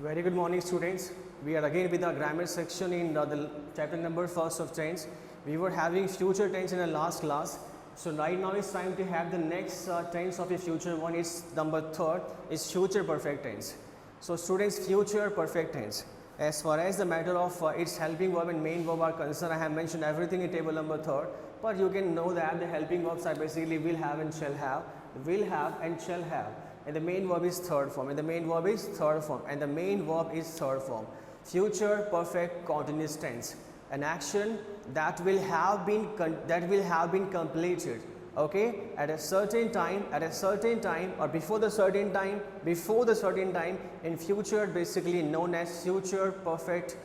Very good morning, students. We are again with our grammar section in the chapter number first of tense. We were having future tense in the last class. So right now it's time to have the next tense of the future one. Is number third is future perfect tense. So students, future perfect tense. As far as the matter of its helping verb and main verb are concerned, I have mentioned everything in table number third. But you can know that the helping verbs are basically will have and shall have, will have and shall have. And the main verb is third form, and the main verb is third form, and the main verb is third form. Future perfect continuous tense, an action that will have been completed, okay, at a certain time, or before the certain time, in future, basically known as future perfect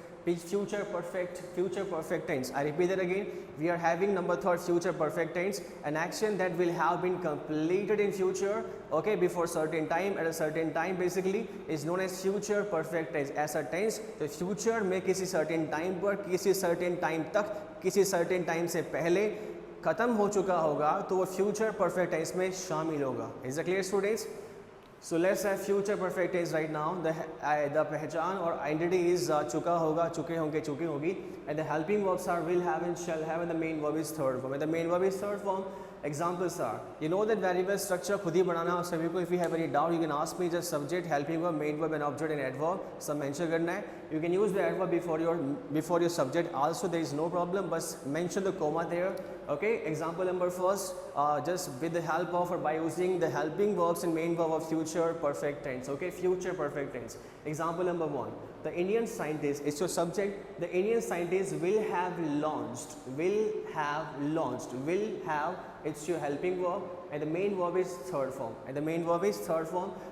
tense. I repeat that again. We are having number third, future perfect tense, an action that will have been completed in future, okay, before certain time, at a certain time, basically is known as future perfect tense. ऐसा tense तो future में किसी certain time पर, किसी certain time तक, किसी certain time से पहले खत्म हो चुका होगा तो वो future perfect tense में शामिल होगा. Is it clear, students? So let's have future perfect tense right now. The पहचान और identity is चुका होगा, चुके होंगे, चुकी होगी, and the helping verbs are will have and shall have, and the main verb is third form. And the main verb is third form. Examples are, you know that variable structure खुद ही बनाना आप सभी को. If you have any doubt, you can ask me. Just subject, helping verb, main verb, and object and adverb. सब mention करना है. You can use the adverb before your subject. Also, there is no problem. But mention the comma there. Okay. Example number first. Just with the help of or by using the helping verbs and main verb of future perfect tense. Okay. Future perfect tense. Example number one. The Indian scientist is your subject. The Indian scientist will have launched. It's your helping verb, and the main verb is third form.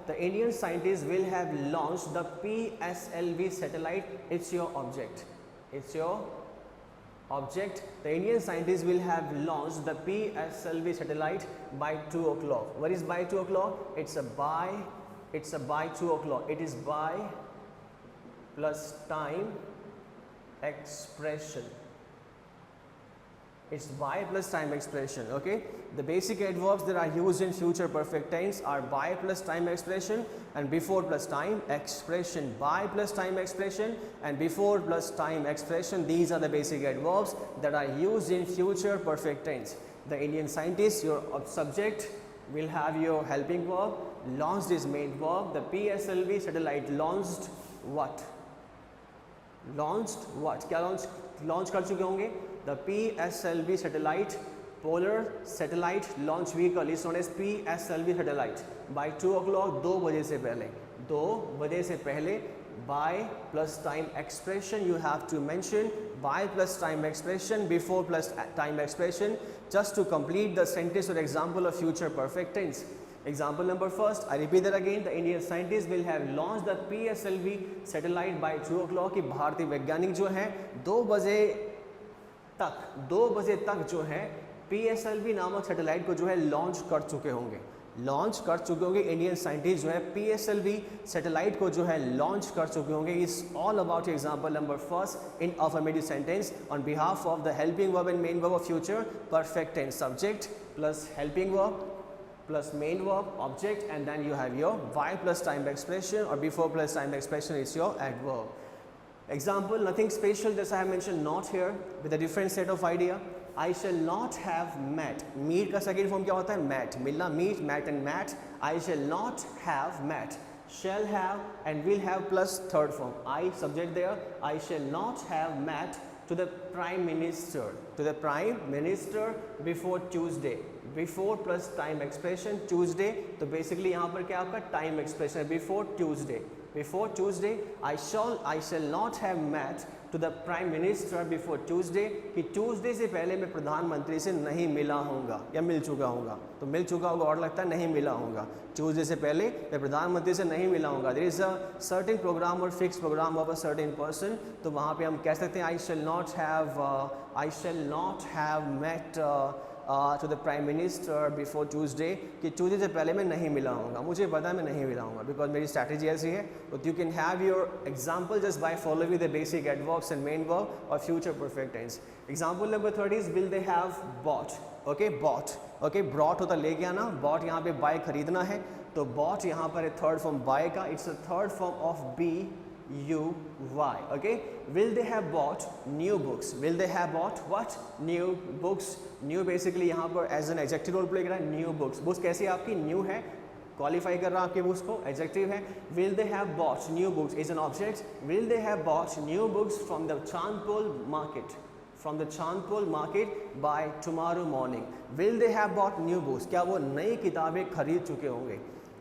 The Indian scientist will have launched the PSLV satellite. It's your object. The Indian scientist will have launched the PSLV satellite by 2 o'clock. What is by 2 o'clock? It's a by 2 o'clock. It is by plus time expression. It's by plus time expression, okay. The basic adverbs that are used in future perfect tense are by plus time expression and before plus time expression. By plus time expression and before plus time expression. These are the basic adverbs that are used in future perfect tense. The Indian scientist, your subject, will have your helping verb. Launched is main verb. The PSLV satellite launched what? क्या launch कर चुके होंगे? The PSLV satellite, polar satellite launch vehicle is known as PSLV satellite by 2 o'clock, 2 बजे से पहले. By plus time expression, you have to mention by plus time expression, before plus time expression, just to complete the sentence or example of future perfect tense. Example number first, I repeat that again. The Indian scientists will have launched the PSLV satellite by 2 o'clock. कि भारतीय वैज्ञानिक जो हैं 2 बजे तक जो है PSLV नामक सैटेलाइट को जो है लॉन्च कर चुके होंगे. इंडियन साइंटिस्ट जो है PSLV सैटेलाइट को जो है लॉन्च कर चुके होंगे. Is all about example number first in affirmative sentence on behalf of the helping verb and main verb of future perfect tense. Subject plus helping verb plus main verb, object, and then you have your by plus time expression or before plus time expression is your adverb. Example, nothing special, just I have mentioned not here with a different set of idea. I shall not have met. Meet का second form क्या होता है? Met. मिलना, meet, met and met. I shall not have met. Shall have and will have plus third form. I subject there. I shall not have met to the Prime Minister before Tuesday. Before plus time expression Tuesday. तो basically यहाँ पर क्या आपका time expression है before Tuesday. I shall not have met to the Prime Minister before Tuesday. कि Tuesday से पहले मैं प्रधानमंत्री से नहीं मिला होऊंगा या मिल चुका होऊंगा. तो मिल चुका होगा और लगता है नहीं मिला होऊंगा. Tuesday से पहले मैं प्रधानमंत्री से नहीं मिला होऊंगा. There is a certain program or fixed program of a certain person. तो वहाँ पे हम कह सकते हैं I shall not have met to the Prime Minister before Tuesday. कि Tuesday से पहले मैं नहीं मिला होऊंगा. मुझे पता है मैं नहीं मिला होऊंगा because मेरी strategy ऐसी है. But you can have your example just by following the basic adverbs and main verb or future perfect tense. Example number 30 is will they have bought. Okay, bought. Okay, brought होता ले गया ना. Bought यहाँ पे buy खरीदना है. तो bought यहाँ पर है थर्ड फॉर्म बाय का. It's a third form of B U-Y. Okay, will they have bought new books? Will they have bought what? New books. New basically यहाँ पर as an adjective role play कर रहा है. New books. Books कैसी है आपकी? New है. Qualify कर रहा है आपके बुक्स को, एडजेक्टिव है. Will they have bought new books is an object. Will they have bought new books from the Chandpol market, from the Chandpol market by tomorrow morning. Will they have bought new books, क्या वो नई किताबें खरीद चुके होंगे?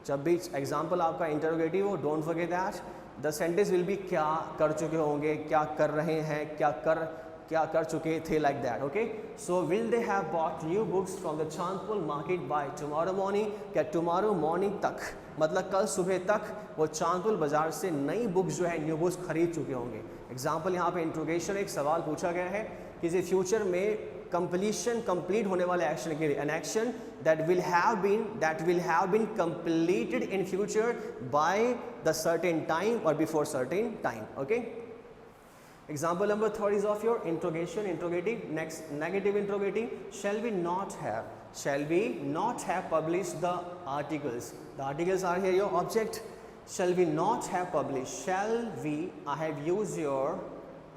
जब भी एग्जाम्पल आपका इंटरोगेटिव हो, don't forget that the sentence will be क्या कर चुके होंगे, क्या कर रहे हैं, क्या कर चुके थे, like that. Okay, so will they have bought new books from the Chandpol market by tomorrow morning. क्या टुमारो मॉर्निंग तक, मतलब कल सुबह तक वो चांदपोल बाजार से नई बुक्स जो है न्यू बुक्स खरीद चुके होंगे. एग्जाम्पल यहाँ पे इंट्रोगेशन, एक सवाल पूछा गया है किसी फ्यूचर में कंप्लीशन, कंप्लीट होने वाले एक्शन के लिए, an action that will have been completed in future by the certain time or before certain time. Okay, example number 3 is of your interrogation, interrogative. Next, negative interrogative. Shall we not have published the articles? The articles are here your object. Shall we not have published? Shall we, I have used your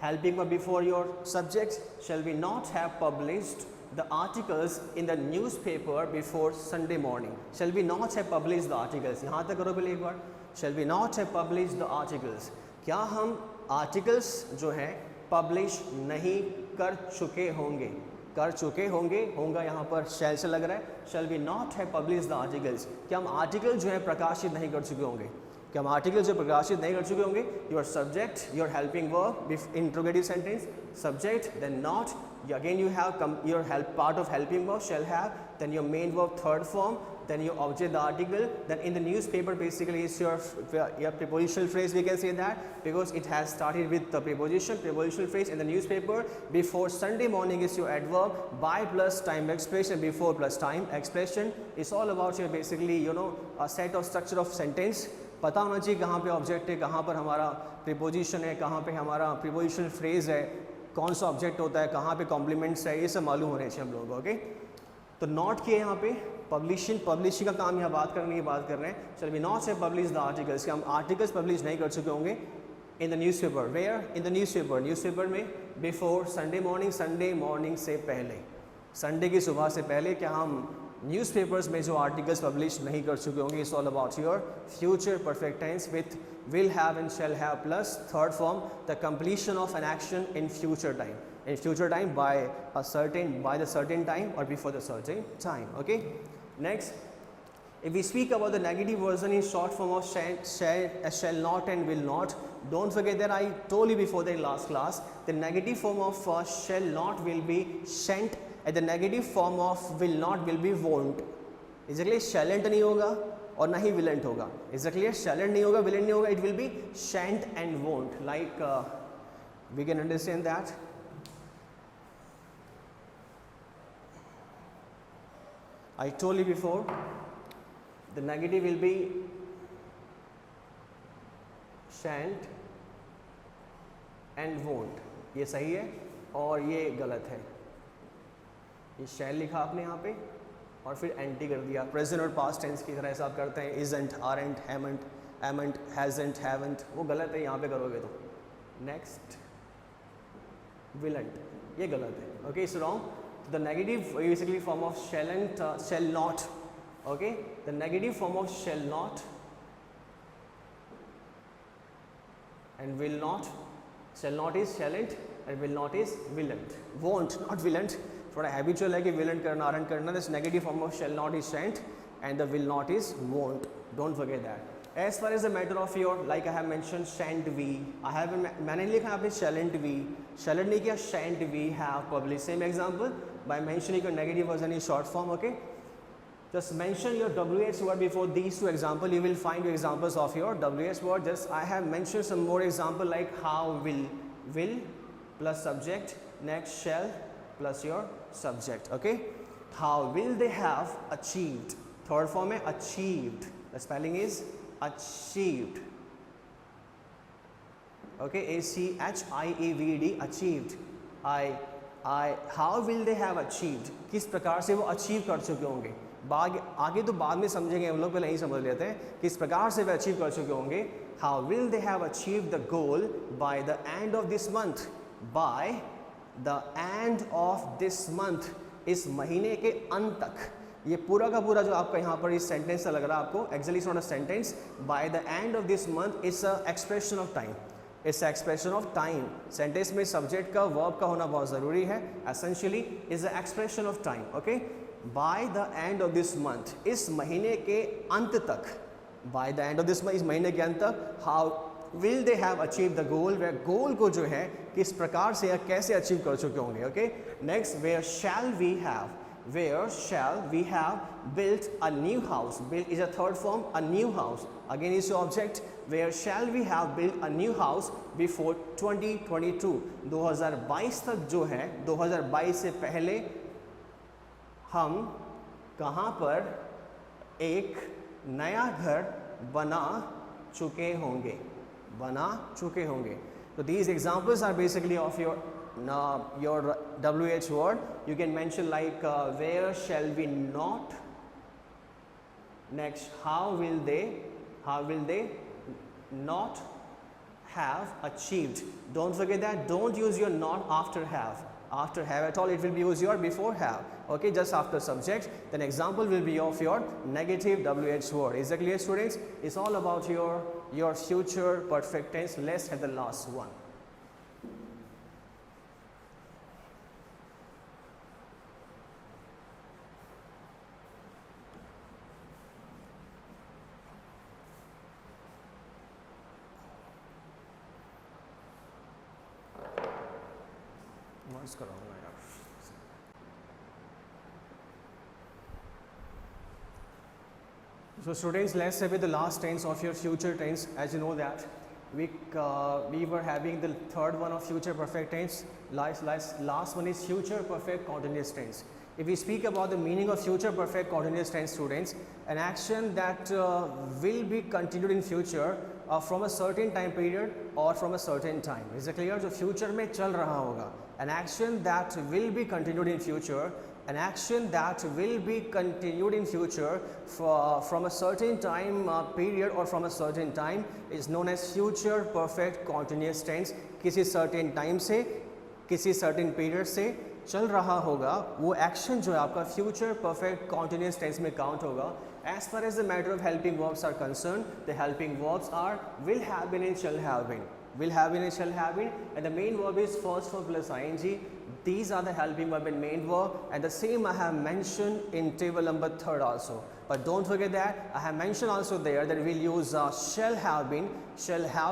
helping verb before your subject. Shall we not have published the articles in the newspaper before Sunday morning? Shall we not have published the articles? यहाँ तक करो पहले एक बार. Shall we not have published the articles? क्या हम articles जो हैं publish नहीं कर चुके होंगे? कर चुके होंगे, होगा यहाँ पर शैल से लग रहा है. Shall we not have published the articles? क्या हम आर्टिकल जो है प्रकाशित नहीं कर चुके होंगे? क्या हम आर्टिकल जो प्रकाशित नहीं कर चुके होंगे? Your subject, your helping verb, interrogative sentence, subject, then not. Again you have your help, part of helping verb shall have, then your main verb third form, then your object the article, then in the newspaper basically is your prepositional phrase, we can say that, because it has started with the prepositional phrase in the newspaper. Before Sunday morning is your adverb, by plus time expression, before plus time expression. It's all about your basically a set of structure of sentence. पता होना चाहिए कहाँ पे object है, कहाँ पर हमारा preposition है, कहाँ पे हमारा प्रीपोजिशनल फ्रेज है, कौन सा ऑब्जेक्ट होता है, कहाँ पे कॉम्प्लीमेंट्स है, ये सब मालूम होने चाहिए हम लोगों को. ओके, तो नॉट किए यहाँ पे पब्लिशिंग का काम यहाँ बात करने की बात कर रहे हैं. चल we not say publish the articles, हम आर्टिकल्स पब्लिश नहीं कर चुके होंगे in the newspaper. Where? In the newspaper में बिफोर संडे मॉर्निंग से पहले, संडे की सुबह से पहले क्या हम न्यूज़पेपर्स में जो आर्टिकल्स पब्लिश नहीं कर चुके होंगे. It's all about your future perfect tense with will have and shall have plus third form, the completion of an action in future time, by the certain time or before the certain time. Okay, next, if we speak about the negative version in short form of shall not and will not, don't forget that I told you before the last class, the negative form of shall not will be shan't, and the negative form of will not will be won't. Exactly, shalln't नहीं होगा और ना ही विलेंट होगा. Is clear? शैलेंट नहीं होगा, willn't नहीं होगा, it will be shan't and won't. Like we can understand that. I told you before the negative will be shan't and won't. ये सही है और ये गलत है. ये शैल लिखा आपने यहाँ पे और फिर एंटी कर दिया. प्रेजेंट और पास्ट टेंस की तरह ऐसा आप करते हैं. Isn't, aren't, hamn't, amn't, hasn't, haven't, वो गलत है यहाँ पे करोगे तो. नेक्स्ट, विलेंट, ये गलत है. Okay, it's wrong. The negative basically form of shalln't, shall not. Okay, the negative form of shall not and will not. Shall not is shalln't and will not is willn't. Won't, not willn't. थोड़ा habitual है कि willn't करना, aren't करना. This negative form of shall not is shan't and the will not is won't. Don't forget that. As far as the matter of your, like I have mention shan't we, I have, मैंने लिखा आपने shan't we, shan't नहीं किया, shan't we have publish. Same example by mentioning your negative version in short form. Okay, just mention your WH word before these two examples. You will find your examples of your WH word. Just I have mentioned some more example like how will plus subject, next shall plus your subject. Okay, how will they have achieved? Third form है achieved. The spelling is achieved. Okay, ACHIEVED, achieved. How will they have achieved? किस प्रकार से वो achieve कर चुके होंगे. आगे तो बाद में समझेंगे हम लोग, पहले यही समझ लेते हैं किस प्रकार से वे अचीव कर चुके होंगे. how will they have achieved the goal by the end of this month, by the end of this month, इस महीने के अंत तक। ये पूरा का पूरा जो आपका यहाँ पर इस सेंटेंस से लग रहा है आपको, actually it's not a sentence, by the end of this month it's a expression of time, its expression of time. Sentence में सब्जेक्ट का वर्ब का होना बहुत ज़रूरी है। Essentially is a expression of time. Okay, by the end of this month, इस महीने के अंत तक, by the end of this month, इस महीने के अंत तक, how will they have achieve the goal, वे गोल को जो है किस प्रकार से या कैसे अचीव कर चुके होंगे। Okay, next, where shall we have, where shall we have built a new house, built is a third form, a new house, again is your object, where shall we have built a new house before 2022, 2022 तक जो है, 2022 से पहले हम कहाँ पर एक नया घर बना चुके होंगे, बना चुके होंगे। तो these examples are basically of your WH word. You can mention like where shall we not, next how will they not have achieved. Don't forget that, don't use your not after have at all, it will be use your before have. Okay, just after subject, then example will be of your negative WH word. Is that clear, students? It's all about your future perfect tense. Let's have the last one. So students, let's say with the last tense of your future tense. As you know that we were having the third one of future perfect tense. Last one is future perfect continuous tense. If we speak about the meaning of future perfect continuous tense, students, an action that will be continued in future from a certain time period or from a certain time. Is it clear? जो future में चल रहा होगा, an action that will be continued in future, an action that will be continued in future from a certain time period or from a certain time is known as future perfect continuous tense. किसी certain time से, किसी certain period से चल रहा होगा, वो action जो है आपका future perfect continuous tense में count होगा. As far as the matter of helping verbs are concerned, the helping verbs are will have been and shall have been. Will have been and shall have been, and the main verb is first form plus ing. These are the helping verb and main verb, and the same I have mentioned in table number 3 also. But don't forget that I have mentioned also there that we'll use shall have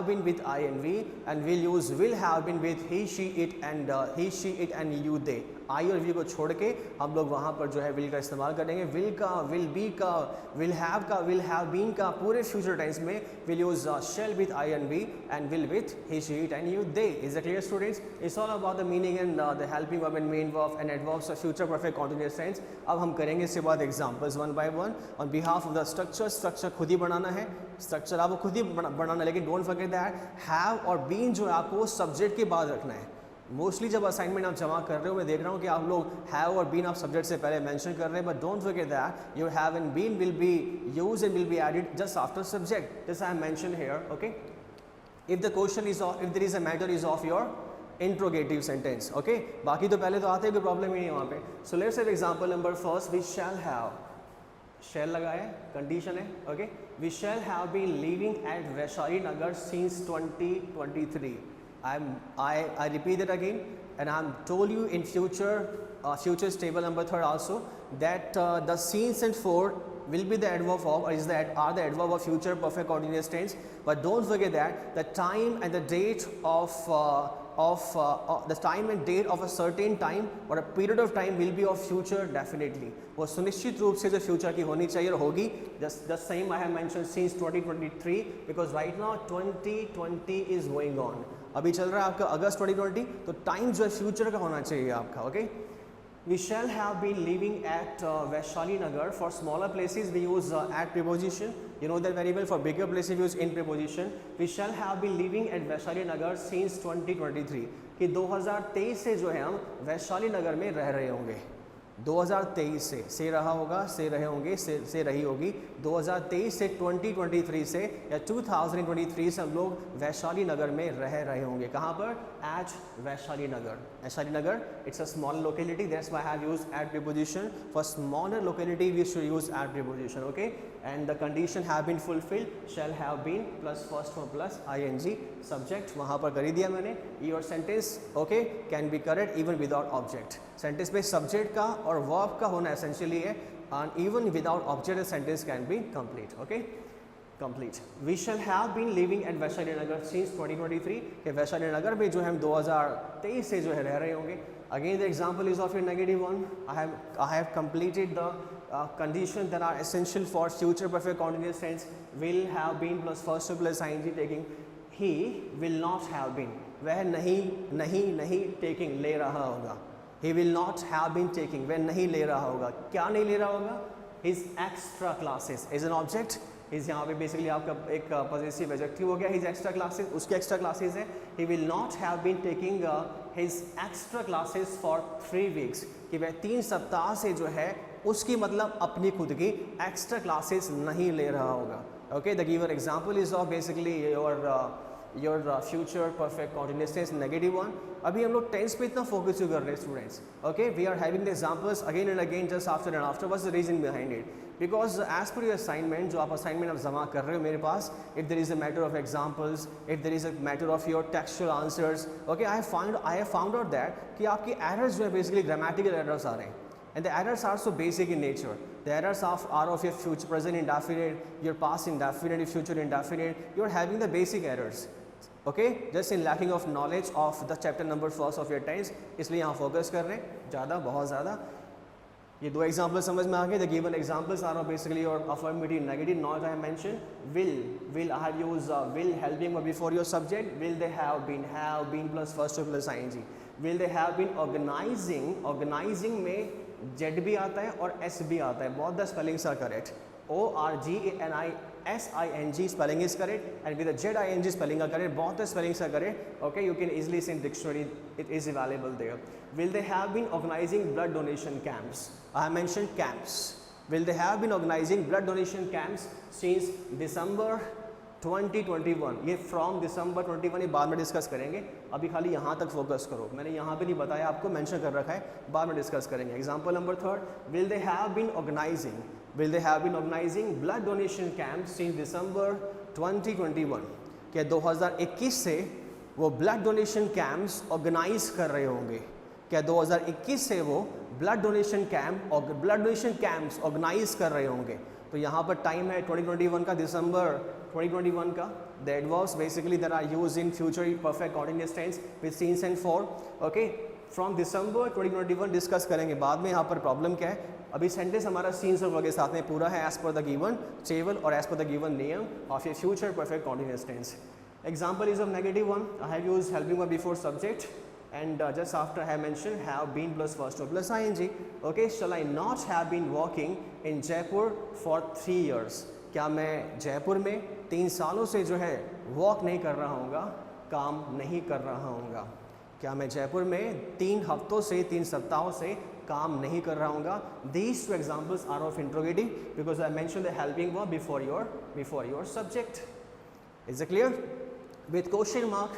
been with INV, and we'll use will have been with he, she, it and you, they. I और we को छोड़ के हम लोग वहाँ पर जो है will का इस्तेमाल करेंगे. will का, will be का, will have का, will have been का पूरे future tense में will use shall with INV and will with he, she, it and you, they. Is that clear, students? It's all about the meaning and the helping verb and main verb and adverbs of future perfect continuous tense. अब हम करेंगे इसके बाद examples one by one. On behalf of the structure खुद ही बनाना है, structure आपको खुद ही बनाना, लेकिन don't forget that have और been जो है आपको subject के बाद रखना है. मोस्टली जब असाइनमेंट आप जमा कर रहे हो, मैं देख रहा हूँ कि आप लोग हैव और बीन आप सब्जेक्ट से पहले मेंशन कर रहे हैं, but don't forget that your have and been will be used and will be added just after subject. This I mention here. Okay, if the question is of, if there is a matter is of your interrogative sentence. Okay, बाकी तो पहले तो आते हैं, कोई problem ही नहीं है वहाँ पे. So let's take example number first. We shall have, shall लगा है, कंडीशन है. Okay, we shall have been living at Vaishali Nagar since 2023. I repeat it again, and I'm told you in futures table number 3 also that the since and for will be the adverb of, or is that are the adverb of future perfect continuous tense. But don't forget that the time and the date of the time and date of a certain time or a period of time will be of future definitely. वो सुनिश्चित रूप से जो future की होनी चाहिए और होगी. The same I have mentioned since 2023 because right now 2020 is going on. अभी चल रहा है आपका अगस्त 2020, तो टाइम जो है फ्यूचर का होना चाहिए आपका. Okay, we shall have been living at Vaishali Nagar. For smaller places we use at preposition, you know that very well. For bigger places we use in preposition. We shall have been living at Vaishali Nagar since 2023 कि 2023 से जो है हम वैशाली नगर में रह रहे होंगे. 2023 से रहा होगा, से रहे होंगे, से रही होगी। 2023 से 2023 से या 2023 से हम लोग वैशाली नगर में रह रहे होंगे। कहाँ पर? At Vaishali Nagar. Vaishali Nagar, it's a small locality, that's why I have used at preposition. For smaller locality we should use at preposition, okay. And the condition have been fulfilled, shall have been plus first form plus ING subject, वहाँ पर कर ही दिया मैंने। Your sentence, okay, can be correct even without object. Sentence में subject का और verb का होना एसेंशियली है, and even without object the sentence can be complete, okay, complete. We shall have been living at Vaishali Nagar since 2023, कि वैशाली नगर में जो हम 2023 से जो है रह रहे होंगे। Again the example is of your negative one. I have completed the conditions that are essential for future perfect continuous tense. Will have been plus first plus ing taking. He will not have been, वह नहीं taking ले रहा होगा। He will not have been taking, वह नहीं ले रहा होगा। क्या नहीं ले रहा होगा? His extra classes is an object. His यहाँ पे बेसिकली आपका एक पॉजिटिव एडजेक्टिव हो गया। His extra classes, उसके extra classes हैं। He will not have been taking his extra classes for 3 weeks, कि वह 3 सप्ताह से जो है उसकी मतलब अपनी खुद की एक्स्ट्रा क्लासेस नहीं ले रहा होगा। Okay, the given example is of basically your future perfect continuous tense negative one. अभी हम लोग टेंस पे इतना फोकस क्यों कर रहे हैं students? Okay, we are having the examples again and again just after and after. What's the reason behind it? Because as per your assignment, जो आप असाइनमेंट आप जमा कर रहे हो मेरे पास, if there is a matter of examples, if there is a matter of your textual answers, okay, I have found out that कि आपकी एरर्स जो है बेसिकली ग्रामेटिकल एरर्स आ रहे हैं। And the errors are so basic in nature. The errors are of your future present indefinite, your past indefinite, your future indefinite. You are having the basic errors. Okay, just in lacking of knowledge of the chapter number first of your tense, इसलिए यहाँ focus कर रहे हैं ज़्यादा, बहुत ज़्यादा। ये 2 example समझ में आ गए। The given examples are basically your affirmative, negative. Not I have mentioned will I have used will helping before your subject. Will they have been plus first plus ing. Will they have been organizing में Z भी आता है और S भी आता है। Both the spellings are correct. ORGANISING spelling is correct and with the ZING spelling are correct. Both the spellings are correct. Okay, you can easily see in dictionary, it is available there. Will they have been organizing blood donation camps? I have mentioned camps. Will they have been organizing blood donation camps since December 2021? ये from December 21 ये बाद में discuss करेंगे, अभी खाली यहाँ तक focus करो। मैंने यहाँ पे नहीं बताया आपको, मेंशन कर रखा है, बाद में डिस्कस करेंगे। Example number 3, will they have been organizing blood donation camp since December 2021, क्या 2021 से वो ब्लड डोनेशन कैंप्स ऑर्गेनाइज कर रहे होंगे? क्या 2021 से वो ब्लड डोनेशन कैंप्स ऑर्गेनाइज कर रहे होंगे? तो यहाँ पर टाइम है 2021 का, दिसंबर 2021 का। The adverbs basically that are used in future perfect continuous tense with since and for. Okay, from December 2021 discuss करेंगे बाद में। यहाँ पर प्रॉब्लम क्या है? अभी सेंटेंस हमारा सीन्स और वर्ब के साथ में पूरा है as per the given table और as per the given name of a future perfect continuous tense. Example is of negative one. I have used helping verb before subject and just after I have mentioned have been plus first verb plus ing. Okay, shall I not have been working in Jaipur for 3 years? क्या मैं जयपुर में 3 सालों से जो है work नहीं कर रहा हूँगा, काम नहीं कर रहा हूँगा? क्या मैं जयपुर में 3 हफ्तों से 3 सप्ताहों से काम नहीं कर रहा हूँगा? These 2 examples are of interrogative because I mentioned the helping verb before your subject. Is it clear? With question mark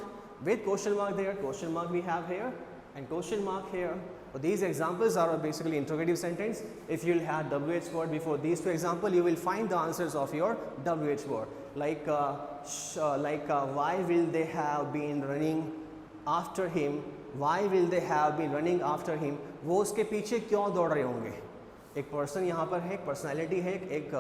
there, question mark we have here and question mark here. So these examples are basically interrogative sentence. If you'll have WH word before these 2 examples, you will find the answers of your WH word. Like why will they have been running after him? Why will they have been running after him? वो उसके पीछे क्यों दौड़ रहे होंगे? एक person यहाँ पर है, एक पर्सनैलिटी है, एक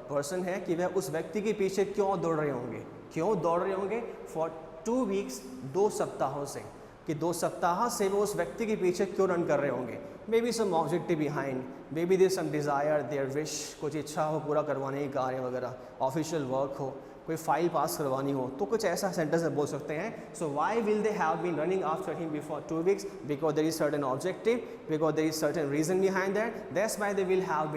पर्सन है कि वह उस व्यक्ति के पीछे क्यों दौड़ रहे होंगे? क्यों दौड़ रहे होंगे? फॉर 2 weeks, 2 सप्ताहों से, कि 2 सप्ताह से वो उस व्यक्ति के पीछे क्यों रन कर रहे होंगे? May be some objective behind, may be there some desire, their wish, कुछ इच्छा हो पूरा करवाने की कार्य वगैरह, ऑफिशियल वर्क हो, कोई फाइल पास करवानी हो, तो कुछ ऐसा सेंटेंस बोल सकते हैं। So why will they have been running after him before 2 weeks? Because there is certain objective, because there is certain reason behind that, that's why they will have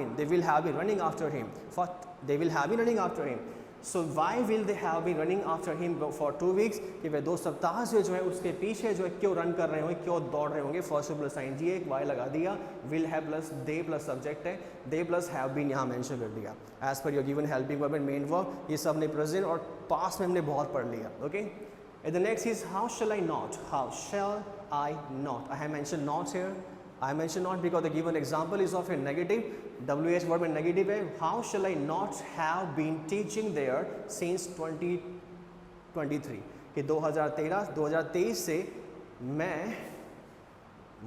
been running after him, for they will have been running after him. So why will they have been running after him for 2 weeks, कि वे 2 सप्ताह से जो है उसके पीछे जो है क्यों रन कर रहे होंगे, क्यों दौड़ रहे होंगे। फर्स्ट प्लस साइन जी एक वाई लगा दिया, will have plus they plus subject है, दे प्लस हैव बीन यहाँ मेंशन कर दिया as per your given helping verb and main verb. ये सब ने प्रेजेंट और पास्ट में हमने बहुत पढ़ लिया। Okay, and the next is how shell I not, how shell I not, I have mention not here, I mention not because the given example is of a negative, WH verb and negative है। How shall I not have been teaching there since 2023, कि 2023 से मैं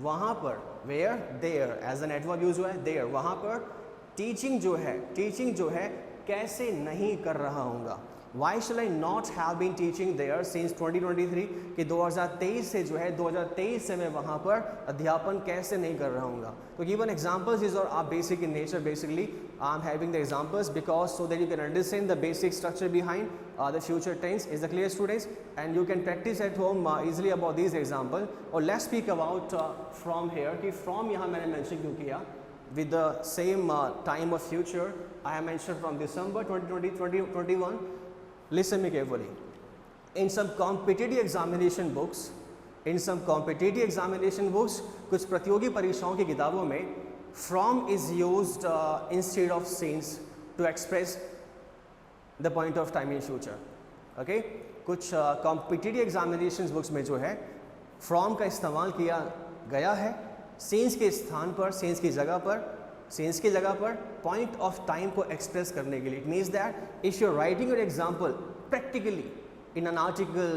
वहाँ पर, where there as an adverb use हुआ है, there वहाँ पर teaching जो है कैसे नहीं कर रहा हूँगा। Why shall I not have been teaching there since 2023, कि 2023 से जो है 2023 से मैं वहाँ पर अध्यापन कैसे नहीं कर रहा हूँगा। तो given examples is और आप basic in nature, basically I'm having the examples because so that you can understand the basic structure behind the future tense. Is that clear, students? And you can practice at home easily about these examples. और let's speak about from here, कि from यहाँ मैंने mention क्यों किया, with the same time of future I have mentioned from December 2021. Listen me carefully. In some competitive examination books, कुछ प्रतियोगी परीक्षाओं की किताबों में from is used instead of since to express the point of time in future. Okay? कुछ competitive examinations books में जो है from का इस्तेमाल किया गया है since के स्थान पर, since की जगह पर point of time को express करने के लिए। It means that if you are writing your example practically in an article,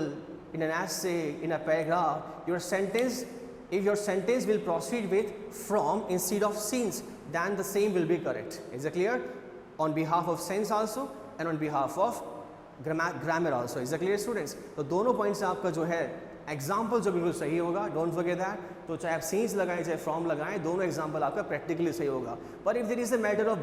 in an essay, in a paragraph, if your sentence will proceed with from instead of since, then the same will be correct. Is it clear? On behalf of sense also and on behalf of grammar also. Is it clear, students? तो दोनों point से आपका जो है example जो बिल्कुल सही होगा, डोंट फॉरगेट दैट। तो चाहे आप सीन्स लगाएं चाहे फ्रॉम लगाएं, दोनों एग्जाम्पल आपका प्रैक्टिकली सही होगा। पर if there is a matter of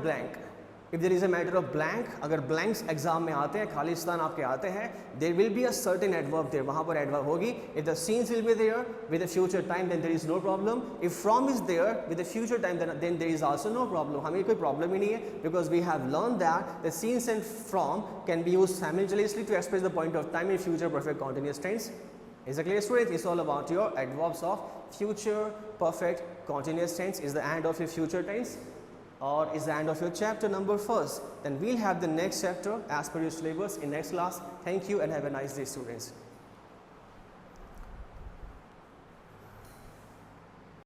blank, अगर ब्लैंक्स एग्जाम में आते हैं, खालिस्तान आपके आते हैं, there will be a certain adverb there, वहाँ पर एडवर्ब होगी। If the since will be there with the future time then there is no problem. If from is there with the future time then there is also no problem. हमें कोई problem ही नहीं है, because we have learn that the since and from can be used simultaneously to express the point of time in future perfect continuous tense. Is it clear, students? It's all about your adverbs of future perfect continuous tense. Is the end of your future tense, or is the end of your chapter number 1st? Then we'll have the next chapter as per your syllabus in next class. Thank you and have a nice day, students.